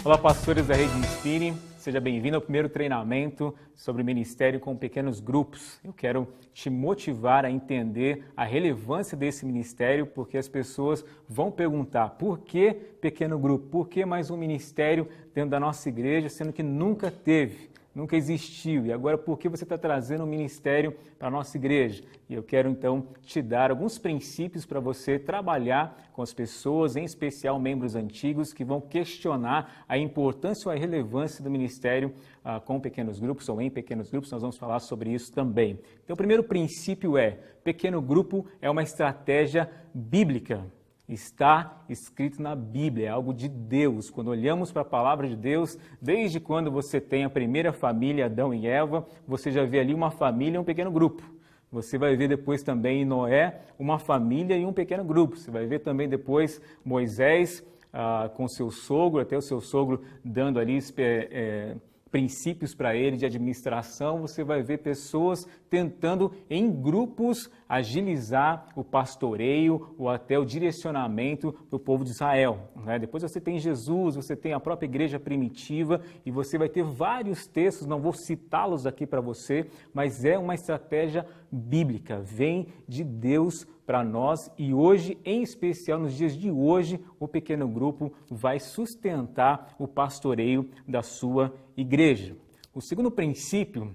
Olá, pastores da Rede Inspire, seja bem-vindo ao primeiro treinamento sobre ministério com pequenos grupos. Eu quero te motivar a entender a relevância desse ministério, porque as pessoas vão perguntar por que pequeno grupo, por que mais um ministério dentro da nossa igreja, sendo que nunca teve. Nunca existiu. E agora, por que você está trazendo um ministério para a nossa igreja? E eu quero, então, te dar alguns princípios para você trabalhar com as pessoas, em especial membros antigos, que vão questionar a importância ou a relevância do ministério com pequenos grupos ou em pequenos grupos. Nós vamos falar sobre isso também. Então, o primeiro princípio é: pequeno grupo é uma estratégia bíblica. Está escrito na Bíblia, é algo de Deus. Quando olhamos para a palavra de Deus, desde quando você tem a primeira família, Adão e Eva, você já vê ali uma família e um pequeno grupo. Você vai ver depois também em Noé uma família e um pequeno grupo. Você vai ver também depois Moisés com seu sogro, até o seu sogro dando ali princípios para ele de administração. Você vai ver pessoas tentando em grupos agilizar o pastoreio ou até o direcionamento do povo de Israel, né? Depois você tem Jesus, você tem a própria igreja primitiva e você vai ter vários textos, não vou citá-los aqui para você, mas é uma estratégia bíblica, vem de Deus para nós e hoje, em especial nos dias de hoje, o pequeno grupo vai sustentar o pastoreio da sua igreja. O segundo princípio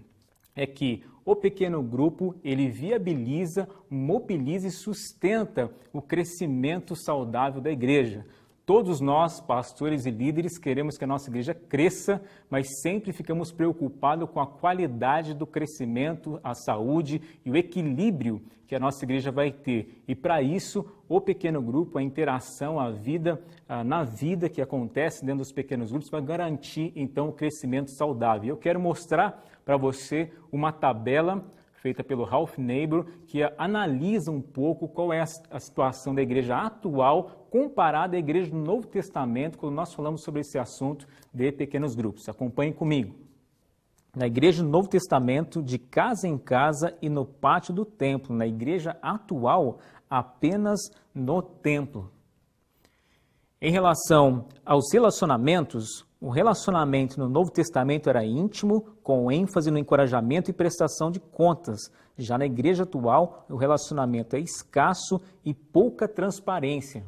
é que o pequeno grupo, ele viabiliza, mobiliza e sustenta o crescimento saudável da igreja. Todos nós, pastores e líderes, queremos que a nossa igreja cresça, mas sempre ficamos preocupados com a qualidade do crescimento, a saúde e o equilíbrio que a nossa igreja vai ter. E para isso, o pequeno grupo, a interação, a vida, na vida que acontece dentro dos pequenos grupos, vai garantir, então, o crescimento saudável. Eu quero mostrar para você uma tabela feita pelo Ralph Neighbor, que analisa um pouco qual é a situação da igreja atual comparada à igreja do Novo Testamento, quando nós falamos sobre esse assunto de pequenos grupos. Acompanhe comigo. Na igreja do Novo Testamento, de casa em casa e no pátio do templo. Na igreja atual, apenas no templo. Em relação aos relacionamentos, o relacionamento no Novo Testamento era íntimo, com ênfase no encorajamento e prestação de contas. Já na igreja atual, o relacionamento é escasso e pouca transparência.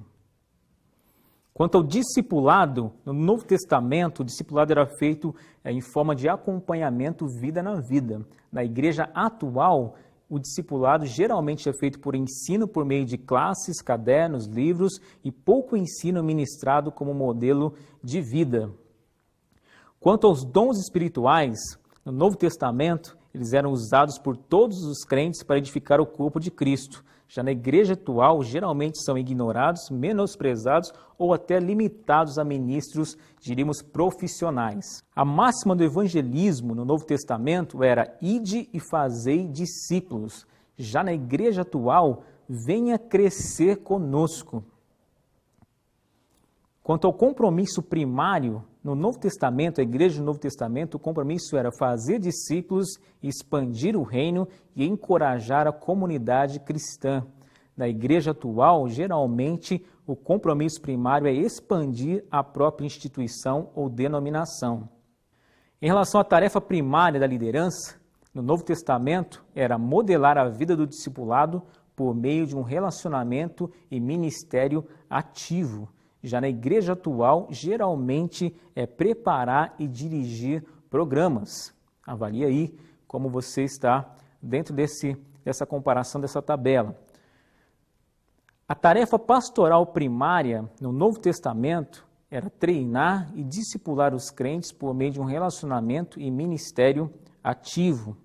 Quanto ao discipulado, no Novo Testamento, o discipulado era feito em forma de acompanhamento vida na vida. Na igreja atual, o discipulado geralmente é feito por ensino por meio de classes, cadernos, livros e pouco ensino ministrado como modelo de vida. Quanto aos dons espirituais, no Novo Testamento, eles eram usados por todos os crentes para edificar o corpo de Cristo. Já na igreja atual, geralmente são ignorados, menosprezados ou até limitados a ministros, diríamos, profissionais. A máxima do evangelismo no Novo Testamento era: ide e fazei discípulos. Já na igreja atual, venha crescer conosco. Quanto ao compromisso primário, no Novo Testamento, a igreja do Novo Testamento, o compromisso era fazer discípulos, expandir o reino e encorajar a comunidade cristã. Na igreja atual, geralmente, o compromisso primário é expandir a própria instituição ou denominação. Em relação à tarefa primária da liderança, no Novo Testamento, era modelar a vida do discipulado por meio de um relacionamento e ministério ativo. Já na igreja atual, geralmente é preparar e dirigir programas. Avalie aí como você está dentro dessa comparação, dessa tabela. A tarefa pastoral primária no Novo Testamento era treinar e discipular os crentes por meio de um relacionamento e ministério ativo.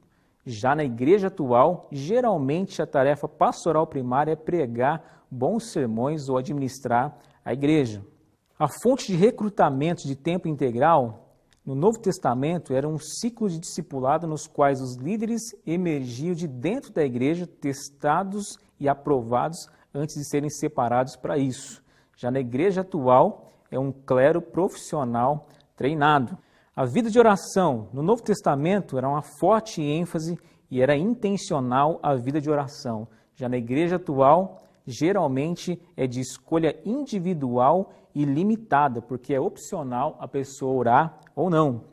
Já na igreja atual, geralmente a tarefa pastoral primária é pregar bons sermões ou administrar a igreja. A fonte de recrutamento de tempo integral no Novo Testamento era um ciclo de discipulado nos quais os líderes emergiam de dentro da igreja, testados e aprovados antes de serem separados para isso. Já na igreja atual, é um clero profissional treinado. A vida de oração no Novo Testamento era uma forte ênfase e era intencional a vida de oração. Já na igreja atual, geralmente é de escolha individual e limitada, porque é opcional a pessoa orar ou não.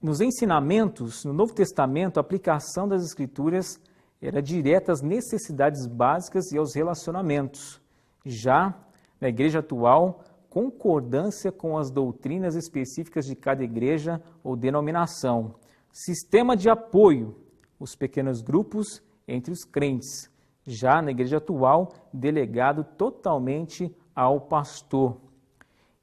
Nos ensinamentos, no Novo Testamento, a aplicação das Escrituras era direta às necessidades básicas e aos relacionamentos. Já na igreja atual, concordância com as doutrinas específicas de cada igreja ou denominação. Sistema de apoio, os pequenos grupos entre os crentes. Já na igreja atual, delegado totalmente ao pastor.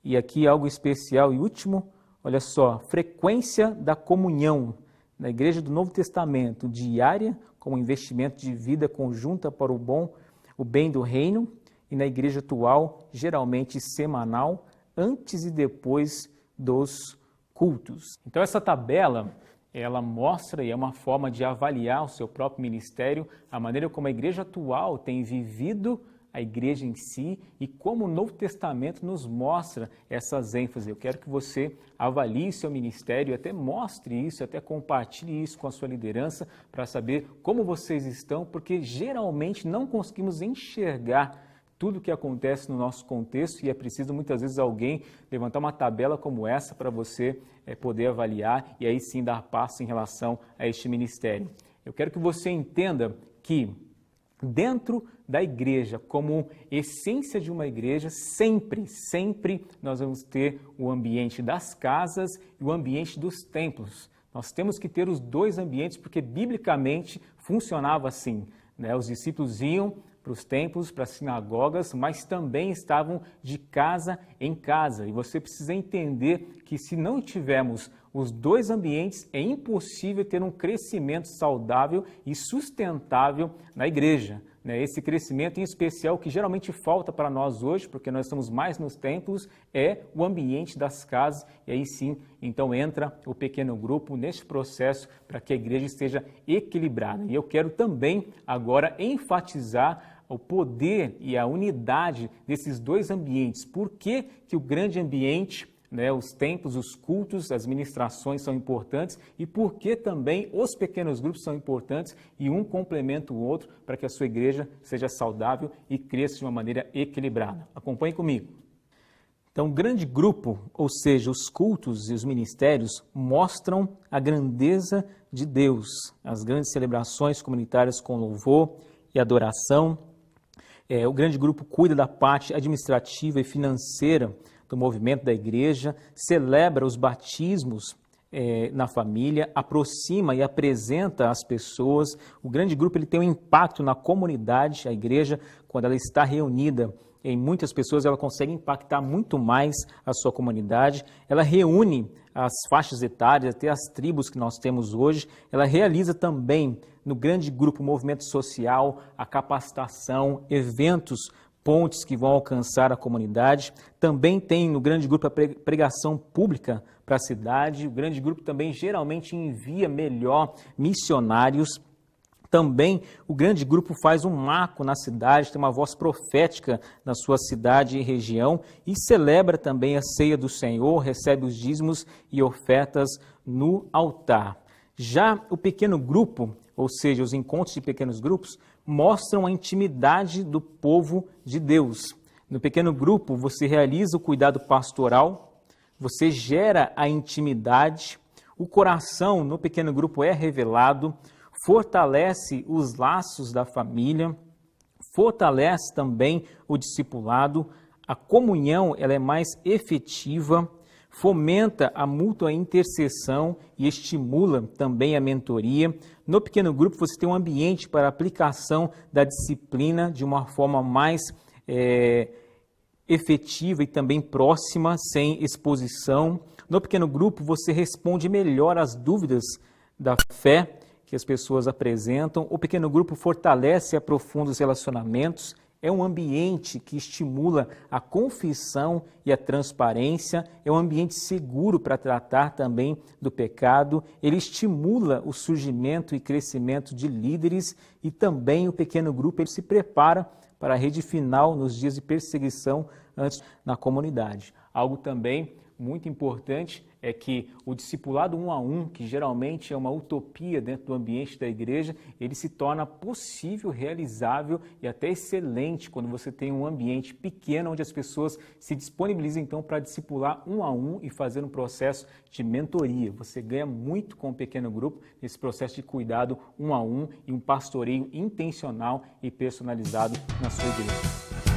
E aqui algo especial e último, olha só, frequência da comunhão. Na igreja do Novo Testamento, diária, como investimento de vida conjunta para o bem do reino, e na igreja atual, geralmente semanal, antes e depois dos cultos. Então essa tabela, ela mostra e é uma forma de avaliar o seu próprio ministério, a maneira como a igreja atual tem vivido a igreja em si e como o Novo Testamento nos mostra essas ênfases. Eu quero que você avalie seu ministério, até mostre isso, até compartilhe isso com a sua liderança para saber como vocês estão, porque geralmente não conseguimos enxergar tudo o que acontece no nosso contexto e é preciso muitas vezes alguém levantar uma tabela como essa para você poder avaliar e aí sim dar passo em relação a este ministério. Eu quero que você entenda que dentro da igreja, como essência de uma igreja, sempre nós vamos ter o ambiente das casas e o ambiente dos templos. Nós temos que ter os dois ambientes porque biblicamente funcionava assim, né? Os discípulos iam para os templos, para as sinagogas, mas também estavam de casa em casa. E você precisa entender que se não tivermos os dois ambientes, é impossível ter um crescimento saudável e sustentável na igreja. Esse crescimento, em especial, que geralmente falta para nós hoje, porque nós estamos mais nos templos, é o ambiente das casas. E aí sim, então entra o pequeno grupo neste processo para que a igreja esteja equilibrada. E eu quero também agora enfatizar o poder e a unidade desses dois ambientes. Por que que o grande ambiente, os templos, os cultos, as ministrações são importantes e por que também os pequenos grupos são importantes e um complementa o outro para que a sua igreja seja saudável e cresça de uma maneira equilibrada. Acompanhe comigo. Então, o grande grupo, ou seja, os cultos e os ministérios, mostram a grandeza de Deus, as grandes celebrações comunitárias com louvor e adoração. O grande grupo cuida da parte administrativa e financeira do movimento da igreja, celebra os batismos na família, aproxima e apresenta as pessoas. O grande grupo ele tem um impacto na comunidade. A igreja, quando ela está reunida em muitas pessoas, ela consegue impactar muito mais a sua comunidade. Ela reúne as faixas etárias, até as tribos que nós temos hoje. Ela realiza também no grande grupo movimento social, a capacitação, eventos, pontes que vão alcançar a comunidade. Também tem no grande grupo a pregação pública para a cidade. O grande grupo também geralmente envia melhor missionários. Também o grande grupo faz um marco na cidade, tem uma voz profética na sua cidade e região e celebra também a ceia do Senhor, recebe os dízimos e ofertas no altar. Já o pequeno grupo, ou seja, os encontros de pequenos grupos, mostram a intimidade do povo de Deus. No pequeno grupo, você realiza o cuidado pastoral, você gera a intimidade, o coração no pequeno grupo é revelado, fortalece os laços da família, fortalece também o discipulado, a comunhão ela é mais efetiva, fomenta a mútua intercessão e estimula também a mentoria. No pequeno grupo você tem um ambiente para a aplicação da disciplina de uma forma mais efetiva e também próxima, sem exposição. No pequeno grupo você responde melhor às dúvidas da fé que as pessoas apresentam. O pequeno grupo fortalece e aprofunda os relacionamentos. É um ambiente que estimula a confissão e a transparência, é um ambiente seguro para tratar também do pecado, ele estimula o surgimento e crescimento de líderes e também o pequeno grupo ele se prepara para a rede final nos dias de perseguição antes na comunidade. Algo também muito importante é que o discipulado 1 a 1, que geralmente é uma utopia dentro do ambiente da igreja, ele se torna possível, realizável e até excelente quando você tem um ambiente pequeno onde as pessoas se disponibilizam então para discipular 1 a 1 e fazer um processo de mentoria. Você ganha muito com o pequeno grupo nesse processo de cuidado 1 a 1 e um pastoreio intencional e personalizado na sua igreja.